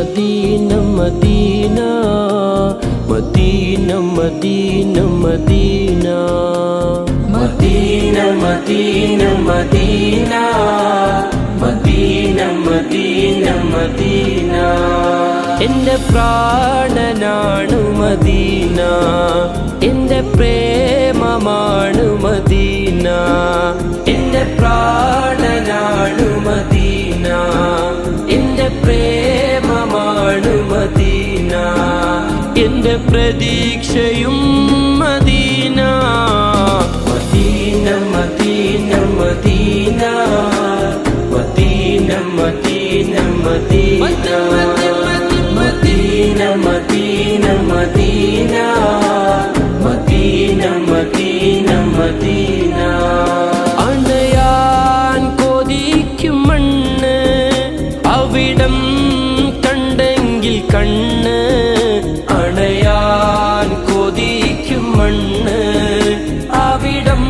Medina Medina Medina Medina Medina Medina Medina Medina Medina Medina Medina എൻ്റെ പ്രാണനാണു Medina, എൻ്റെ പ്രേമമാണു Medina, എൻ്റെ പ്രാണനാണു മദീന, എൻ്റെ പ്രേമമാണു മദീന, എൻ്റെ പ്രതീക്ഷയും Medina. Medina Medina Medina Medina Medina Medina Medina Medina Medina Medina Medina Medina. അണയാൻ കൊതിക്കും മണ്ണ് അവിടം കണ്ടെങ്കിൽ കണ്ണ്, അണയാൻ കൊതിക്കും മണ്ണ് അവിടം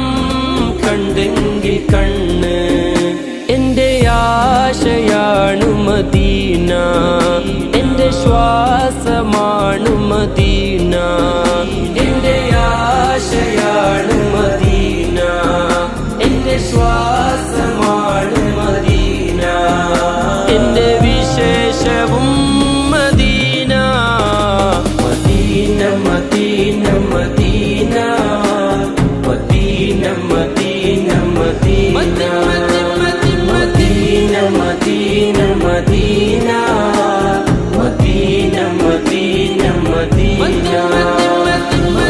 കണ്ടെങ്കിൽ കണ്ണ്. എൻ്റെ ആശയാണു മദീന, എൻ്റെ ശ്വാസമാണു മദീന, എൻ്റെ ആശയാണു മദീന, എൻ്റെ ശ്വാസമാണു മദീന, എൻ്റെ വിശേഷവും Medina. Medina Medina Medina Medina Medina Medina Medina Medina Medina Medina Medina Medina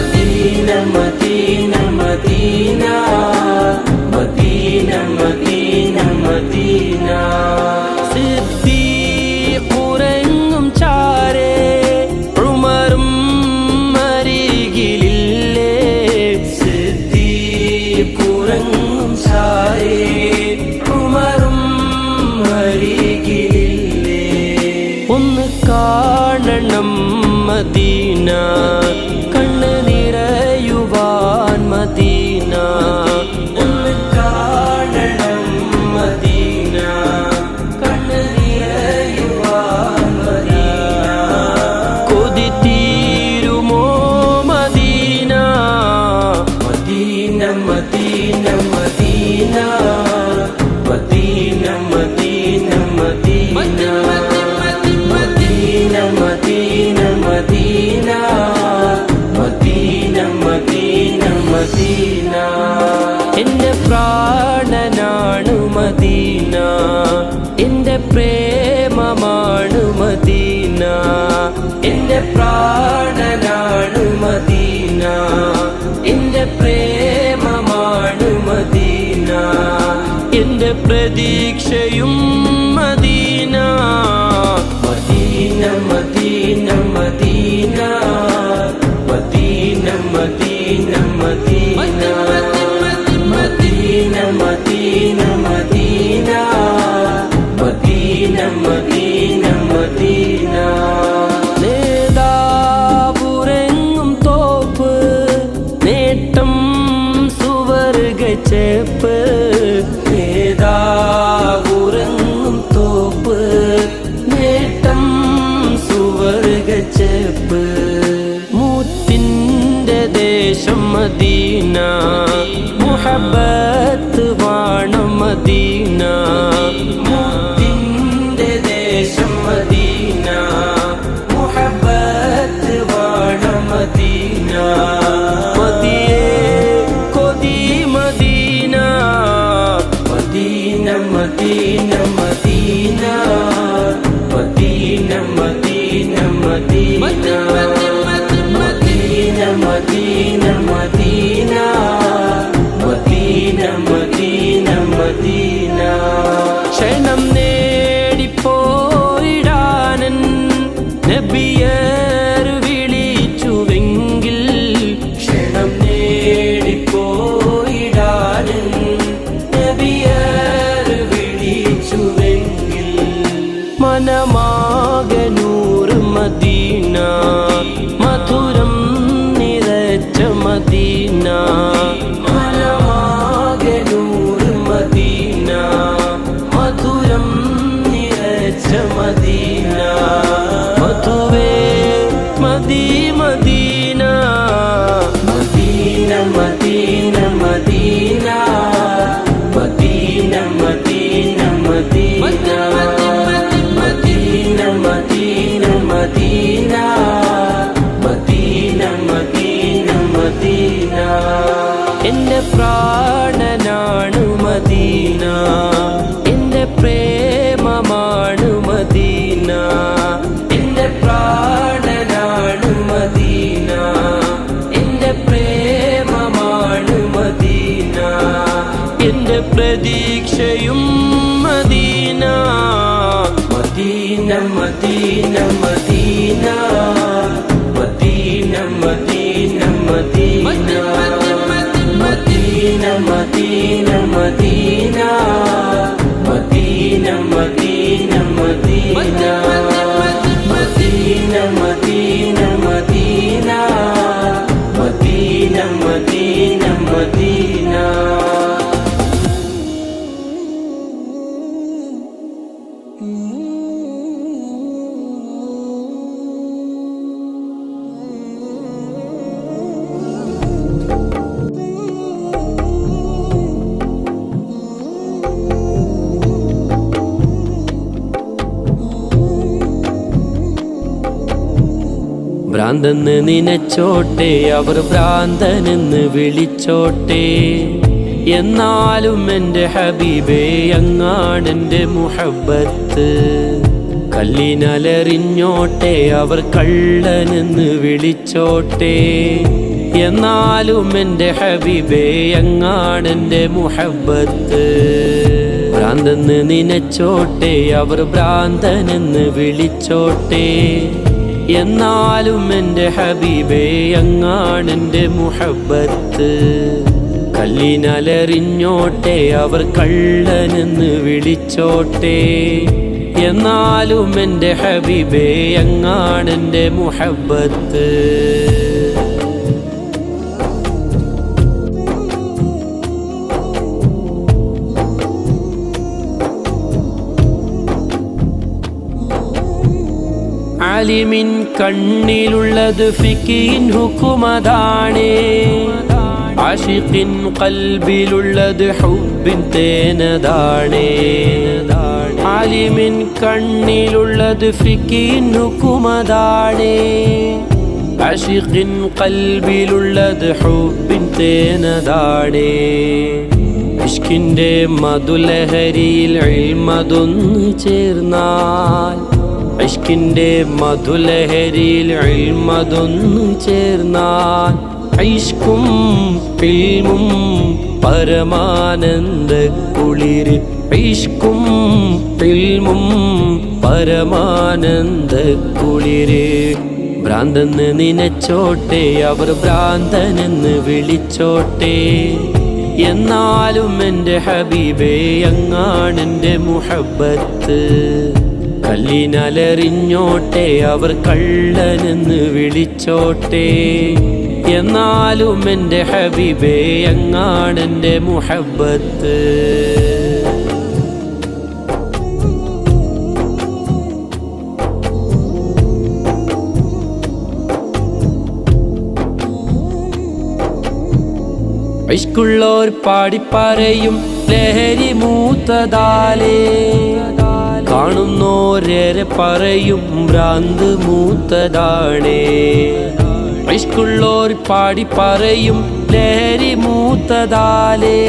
Medina Medina Medina Medina Medina Medina. സിദ്ദീഖുറങ്ങും ചാരേ ഉമറും അരികിലില്ലേ, സിദ്ദീഖുറങ്ങും ചാരേ ഉമറും അരികിലില്ലേ. ഒന്ന് കാണണം മദീന, കണ്ണ് നിറയുവാൻ മദീന, ഒന്ന് കാണണം മദീന, കണ്ണ് നിറയുവാൻ മദീന. കൊതി തീരുമോ Medina. Medina Medina Medina Medina Medina Medina Medina Medina Medina Medina Medina Medina. എൻ്റെ പ്രാണനാണു മദീന, എൻ്റെ പ്രേമമാണു മദീന, എൻ്റെ പ്രാണനാണു മദീന, എൻ്റെ പ്രേമമാണു മദീന, എൻ്റെ പ്രതീക്ഷയും Medina. Medina Medina Medina Medina Medina Medina Medina Medina Medina Medina Medina Medina. നേതാവുറങ്ങും തോപ്പ്, നേട്ടം സുവർഗച്ചേപ്പ്, നേതാവുറങ്ങും തോപ്പ്, നേട്ടം സുവർഗച്ചേപ്പ്. മുത്തിൻ്റെ ദേശം മദീന, മുഹബ്ബത്ത് വാണം മദീന, മുത്തിൻ്റെ ദേശം മദീന, മുഹബ്ബത്ത് വാണം മദീന. മദിയേ കൊതി Medina. Medina Medina Medina Medina Medina Medina Medina Medina Medina Medina Medina Medina. ക്ഷണം നേടിപ്പോയിടാനൻ നബിയർ വിളിച്ചുവെങ്കിൽ, ക്ഷണം നേടിപ്പോയിടാനൻ നബിയർ വിളിച്ചുവെങ്കിൽ, മനമാകെ നൂറ് മദീന, മധുരം നിറച്ച മദീന, മനമാകെ നൂറ് മദീന, മധുരം നിറച്ച മദീന. മധുവേ മദീ Medina Medina Medina Medina Medina Medina Medina Medina Medina Medina Medina Medina Medina എൻ്റെ പ്രാണനാണ് മദീന എൻ്റെ പ്രേമമാണ് മദീന എൻ്റെ പ്രാണനാണ് മദീന എൻ്റെ പ്രേമമാണ് മദീന എൻ്റെ പ്രതീക്ഷയും Medina Medina Medina Medina Medina Medina Medina Medina Medina Medina Medina Medina Medina Medina Medina Medina Medina Medina Medina ഭ്രാന്തെന്ന് നിനച്ചോട്ടെ അവർ ഭ്രാന്തനെന്ന് വിളിച്ചോട്ടെ എന്നാലും എൻ്റെ ഹബീബേ അങ്ങാണെൻ്റെ മുഹബ്ബത്ത് കല്ലിനലറിഞ്ഞോട്ടെ അവർ കള്ളനെന്ന് വിളിച്ചോട്ടെ എന്നാലും എൻ്റെ ഹബീബേ അങ്ങാണെൻ്റെ മുഹബ്ബത്ത് ഭ്രാന്തെന്ന് നിനച്ചോട്ടെ അവർ ഭ്രാന്തനെന്ന് വിളിച്ചോട്ടെ എന്നാലും എൻ്റെ ഹബീബേ അങ്ങാണെൻ്റെ മുഹബ്ബത്ത് കല്ലിനലറിഞ്ഞോട്ടെ അവർ കള്ളനെന്ന് വിളിച്ചോട്ടെ എന്നാലും എൻ്റെ ഹബീബേ അങ്ങാണെൻ്റെ മുഹബ്ബത്ത് ആലിമിൻ കണ്ണിലുള്ളത് ഫിഖിൻ ഹുക്കുമതാണേ ആശിഖിൻ ഖൽബിലുള്ളത് ഹുബ്ബിൻ തേനതാണേ ആലിമിൻ കണ്ണിലുള്ളത് ഫിഖിൻ ഹുക്കുമതാണേ ആശിഖിൻ ഖൽബിലുള്ളത് ഹുബ്ബിൻ തേനതാണേ ഇഷ്കിൻ്റെ മധുലഹരിയിൽ ഇൽമതൊന്നു ചേർന്നാൽ ഇഷ്കിൻ്റെ മധുലഹരിയിൽ ഇൽമതൊന്നു ചേർന്നാൽ ഇഷ്കും ഇൽമും പരമാനന്ദ കുളിര് ഇഷ്കും ഇൽമും പരമാനന്ദ കുളിര് ഭ്രാന്തെന്ന് നിനച്ചോട്ടെ അവർ ഭ്രാന്തനെന്ന് വിളിച്ചോട്ടെ എന്നാലും എൻ്റെ ഹബീബേ അങ്ങാണെൻ്റെ മുഹബ്ബത്ത് കല്ലിനലറിഞ്ഞോട്ടെ അവർ കള്ളനെന്ന് വിളിച്ചോട്ടെ എന്നാലും എൻ്റെ ഹബീബേ അങ്ങാണെൻ്റെ മുഹബ്ബത്ത് ഇഷ്കുള്ളോർ പാടിപ്പറയും ലഹരി മൂത്തതാലേ കാണുന്നോരേറെ പറയും ഭ്രാന്ത് മൂത്തതാണേ ഇഷ്കുള്ളോർ പാടിപ്പറയും ലഹരി മൂത്തതാലേ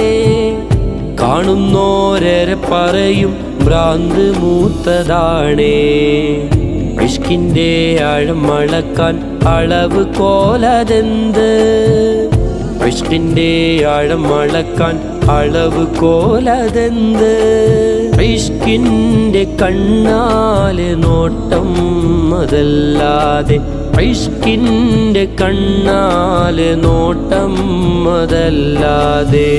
കാണുന്നോരേറെ പറയും ഭ്രാന്ത് മൂത്തതാണേ ഇഷ്കിൻ്റെ ആഴം അളക്കാൻ അളവ് കോലതെന്ത് ഇഷ്കിൻ്റെ ആഴം അളക്കാൻ അളവ് കോലതെന്ത് ഇഷ്കിൻ്റെ കണ്ണാലെ നോട്ടം അതല്ലാതെ ഇഷ്കിൻ്റെ കണ്ണാലെ നോട്ടം അതല്ലാതെ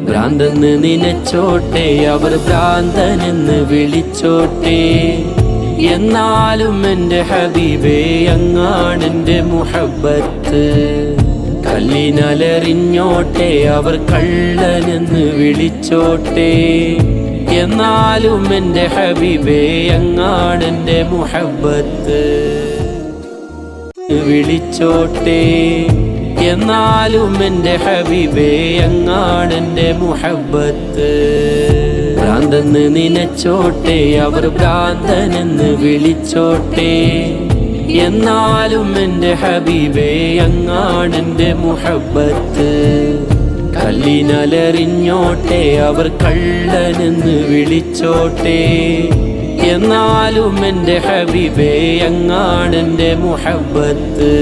ഭ്രാന്തെന്ന് നിനച്ചോട്ടെ അവർ ഭ്രാന്തനെന്ന് വിളിച്ചോട്ടെ എന്നാലും എൻ്റെ ഹബീബേ അങ്ങാണെൻ്റെ മുഹബ്ബത്ത് കല്ലിനലറിഞ്ഞോട്ടെ അവർ കള്ളനെന്ന് വിളിച്ചോട്ടെ എന്നാലും എൻ്റെ ഹബീബേ അങ്ങാണെൻ്റെ മുഹബ്ബത്ത്. വിളിച്ചോട്ടെ എന്നാലും എൻ്റെ ഹബീബേ അങ്ങാണെൻ്റെ മുഹബ്ബത്ത്. ഭ്രാന്തെന്ന് നിനച്ചോട്ടെ അവർ ഭ്രാന്തനെന്ന് വിളിച്ചോട്ടെ, എന്നാലും എൻ്റെ ഹബീബേ അങ്ങാണെൻ്റെ മുഹബ്ബത്ത്. കല്ലിനലറിഞ്ഞോട്ടെ അവർ കള്ളനെന്ന് വിളിച്ചോട്ടെ, എന്നാലും എൻ്റെ ഹബീബേ അങ്ങാണെൻ്റെ മുഹബ്ബത്ത്.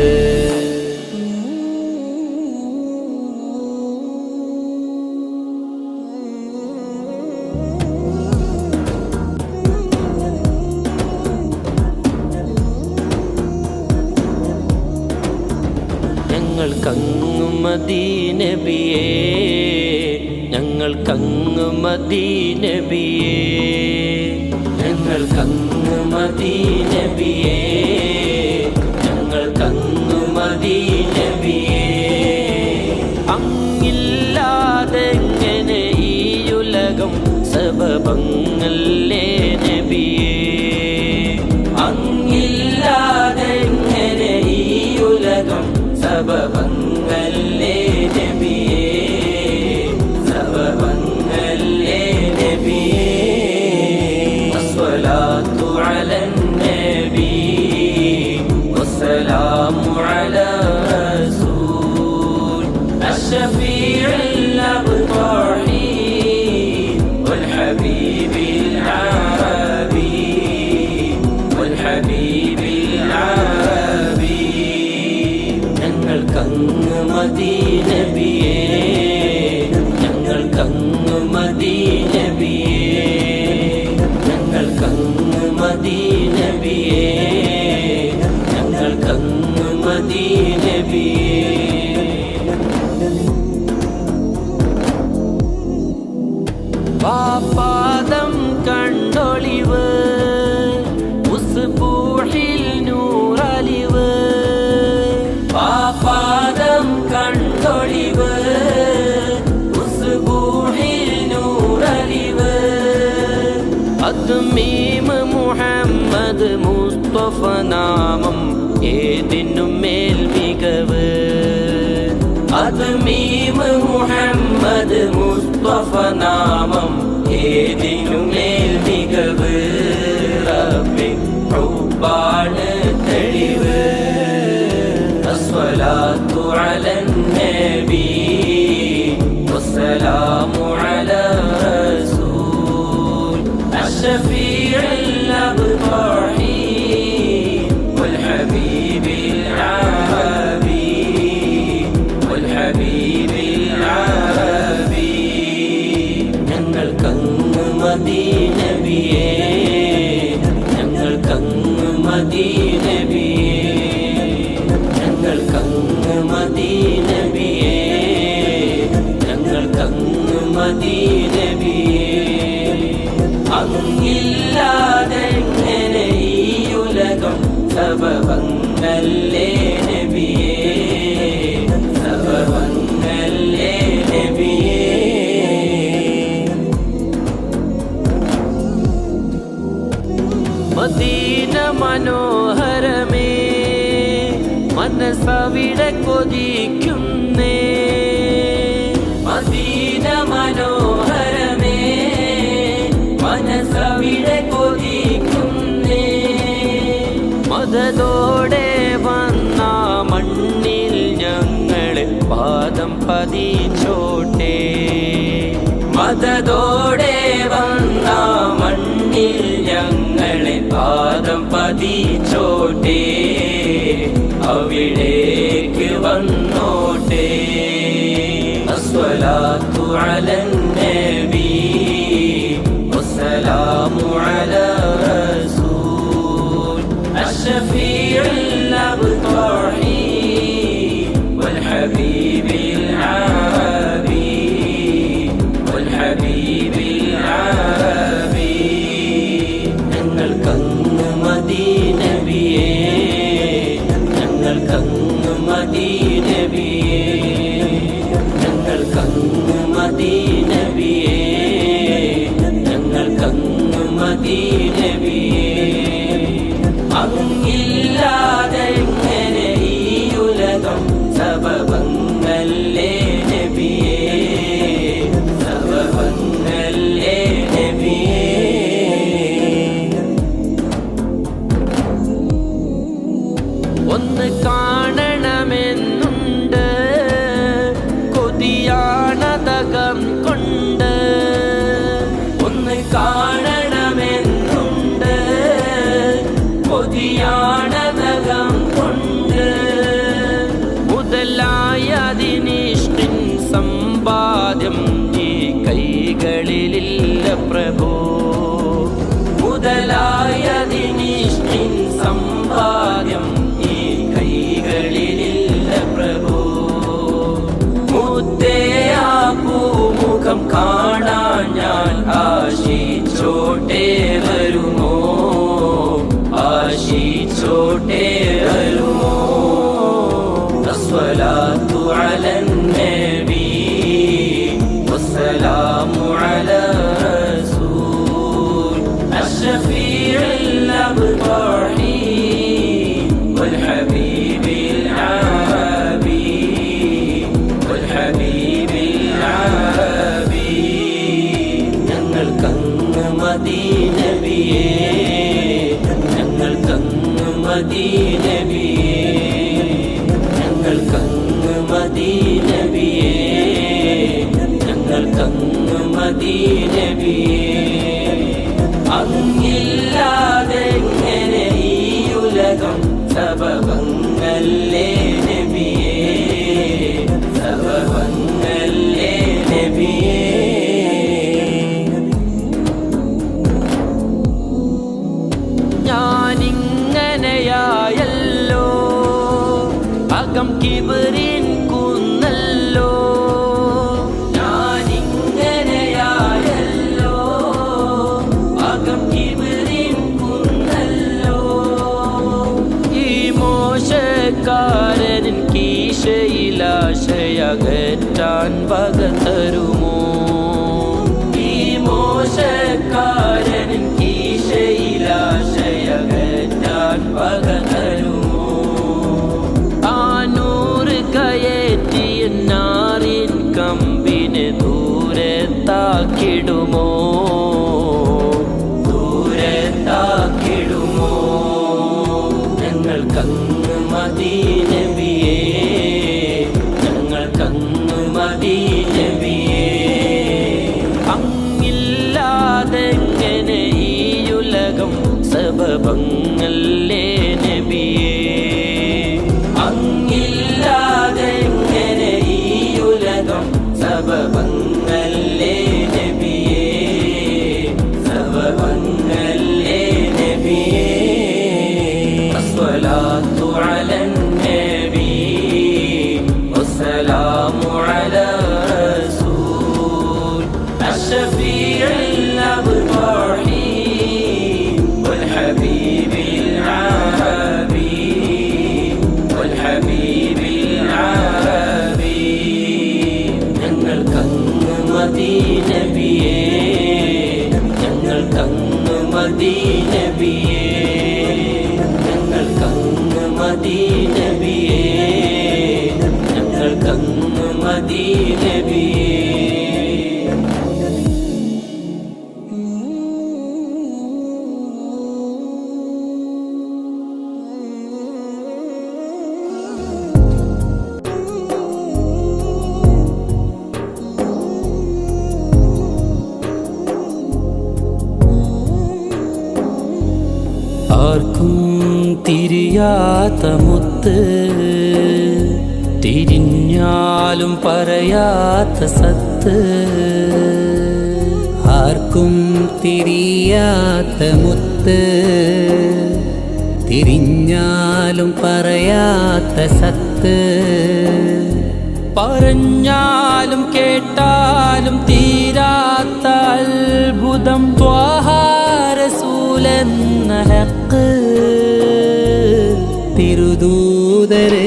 ഞങ്ങൾക്കങ്ങ് മദീനബിയേ, ഞങ്ങൾക്കങ്ങ് മദീനബിയേ, ഞങ്ങൾക്കങ്ങ് മദീനബിയേ, ഞങ്ങൾക്കങ്ങ് മദീനബിയേ. അങ്ങില്ലാതെങ്ങനെ ഈയുലകം സബബങ്ങല്ലേ നബിയേ, അങ്ങില്ലാതെങ്ങനെ ഈയുലകം സബബങ്ങല്ലേ നബിയേ, സബബങ്ങല്ലേ നബിയേ. അസ്സലാത്തു അലൻ നബി വസ്സലാമു അലാ റസൂൽ അഷ്ശഫീഉൽ അബ്താഹി വൽ ഹബീബിൽ അറബി, വൽ ഹബീബിൽ അറബി. ഞങ്ങൾക്കങ്ങ് മദീനബിയേ, ഞങ്ങൾക്കങ്ങ് മദീനബിയേ, ഞങ്ങൾക്കങ്ങ് മദീനബിയേ, ഞങ്ങൾക്കങ്ങ് മദീനബിയേ. പാദം കണ്ടൊളിവ് ഉസ്ബൂഹിൽ നൂറലിവ്, പാദം കണ്ടൊളിവ് ഉസ്ബൂഹിൽ നൂറലിവ്. അദ്മീം മുഹമ്മദ് മുസ്തഫ നാമം ഏതിനും മേൽ മികവ്, അദ്മീം മുഹമ്മദ് മുസ്തഫ നാമം ഏതിനും മേൽ മികവ്. റബ്ബേ ഹുബ്ബാണ് തെളിവ്. അസ്സലാത്തു അലൻ നബി വസ്സലാമു അലാ റസൂൽ അഷ്ശഫീഉൽ അബ്താഹി വൽ ഹബീബിൽ അറബി, വൽ ഹബീബിൽ അറബി. ഞങ്ങൾക്കങ്ങ് മദീനബിയേ, ഞങ്ങൾക്കങ്ങ് മദീനബിയേ, ഞങ്ങൾക്കങ്ങ് മദീനബിയേ, ഞങ്ങൾക്കങ്ങ് മദീനബിയേ. അങ്ങില്ലാതെങ്ങനെ ഈയുലകം സബബങ്ങല്ലേ നബിയേ, സബബങ്ങല്ലേ നബിയേ. Medina മനോഹരമേ മനസ്സവിടെ കൊതിക്കുന്നേ, Medina മനോഹരമേ മനസ്സവിടെ കൊതിക്കുന്നേ. മദതോടെ വന്ന മണ്ണിൽ ഞങ്ങളെ പാദം പതിച്ചോട്ടെ, മദതോടെ വന്ന മണ്ണിൽ ഞങ്ങളെ പാദം പതിച്ചോട്ടെ, അവിടേക്ക് വന്നോട്ടെ. അസ്സലാത്തു അലൻ നബി വസ്സലാമു അലാ റസൂൽ അഷ്ശഫീഉൽ അബ്താഹി വൽ ഹബീബിൽ അറബി, വൽ ഹബീബിൽ അറബി. ഞങ്ങൾക്കങ്ങ് മദീനബിയേ, ഞങ്ങൾക്കങ്ങ് മദീനബിയേ, ഞങ്ങൾക്കങ്ങ് മദീനബിയേ, ഞങ്ങൾ ഒന്ന് കാണണമെന്നുണ്ട്, കൊതിയാണതകം കൊണ്ട്. ഒന്ന് കാണണമെന്നുണ്ട്, കൊതിയാണതകം കൊണ്ട്. മുതലായതിനിഷ്ടിൻ സമ്പാദ്യം ഈ കൈകളിലില്ല പ്രഭോ. മുതലായതിനിഷ്ടിൻ സമ്പാദ്യം ഈ കൈകളിലില്ല പ്രഭോ. മുത്തയാ പൂമുഖം കാണാൻ ഞാൻ ആശിച്ചോട്ടേ വരുമോ, ആശിച്ചോട്ടേ വരുമോ. അസ്സലാത്തു അലൻ നബി വസ്സലാമു അലാ റസൂൽ അഷ്ഫീഉൽ അബ്താഹി വൽ ഹബീബിൽ ആബി വൽ ഹബീബിൽ ആബി. ഞങ്ങൾക്കങ്ങ് മദീനബിയേ, ഞങ്ങൾക്കങ്ങ് മദീനബിയേ, ഞങ്ങൾക്കങ്ങ് മദീനബിയേ, ഞങ്ങൾക്കങ്ങ് മദീനബിയേ. അങ്ങില്ലാതെങ്ങനെ ഈ ഉലകം സബബങ്ങല്ലേ നബിയേ, സബബങ്ങല്ലേ നബിയേ. ഞാനിങ്ങനെയായല്ലോ അകം കിബറിൻ കുന്നല്ലോ. ഞാനിങ്ങനെയായല്ലോ അകം കിബറിൻ കുന്നല്ലോ. ഈ മോശക്കാരൻ കീശയിലാശയകറ്റാൻ വക തരുമോ. ഈ മോശക്കാരൻ കീശയിലാശയകറ്റാൻ വക തരുമോ. ആനൂറ് കയറ്റിയ നാറിൻ കമ്പിനെ ദൂരത്താക്കിടുമോ, ദൂരത്താക്കിടുമോ. ഞങ്ങൾക്കങ്ങ് മദീനബിയേ, ഞങ്ങൾക്കങ്ങ് മദീനബിയേ. അങ്ങില്ലാതെങ്ങനെ ഈ ഉലകം സബബങ്ങല്ലേ നബിയേ. അങ്ങില്ലാതെങ്ങനെ ഈ ഉലകം സബബങ്ങല്ലേ നബിയേ, സബബങ്ങല്ലേ നബിയേ. അസ്സലാത്തു അലൻ നബി വസ്സലാമു അലാ റസൂൽ അഷ്ഫീഉൽ അബ്താഹി വൽ ഹബീബിൽ ആബി വൽ ഹബീബിൽ ആബി. ഞങ്ങൾക്കങ്ങ് മദീനബിയേ, ഞങ്ങൾക്കങ്ങ് മദീനബിയേ, ഞങ്ങൾക്കങ്ങ് മദീനബിയേ, ഞങ്ങൾക്കങ്ങ് മദീനബിയേ. ആർക്കും തിരിയാത്ത മുത്ത്, തിരിഞ്ഞാലും പറയാത്ത സത്ത്. ആർക്കും തിരിയാത്ത മുത്ത്, തിരിഞ്ഞാലും പറയാത്ത സത്ത്. പറഞ്ഞാലും കേട്ടാലും തീരാത്ത അത്ഭുതം ത്വാഹ റസൂലെന്ന ഹക്ക്. തിരുദൂതരെ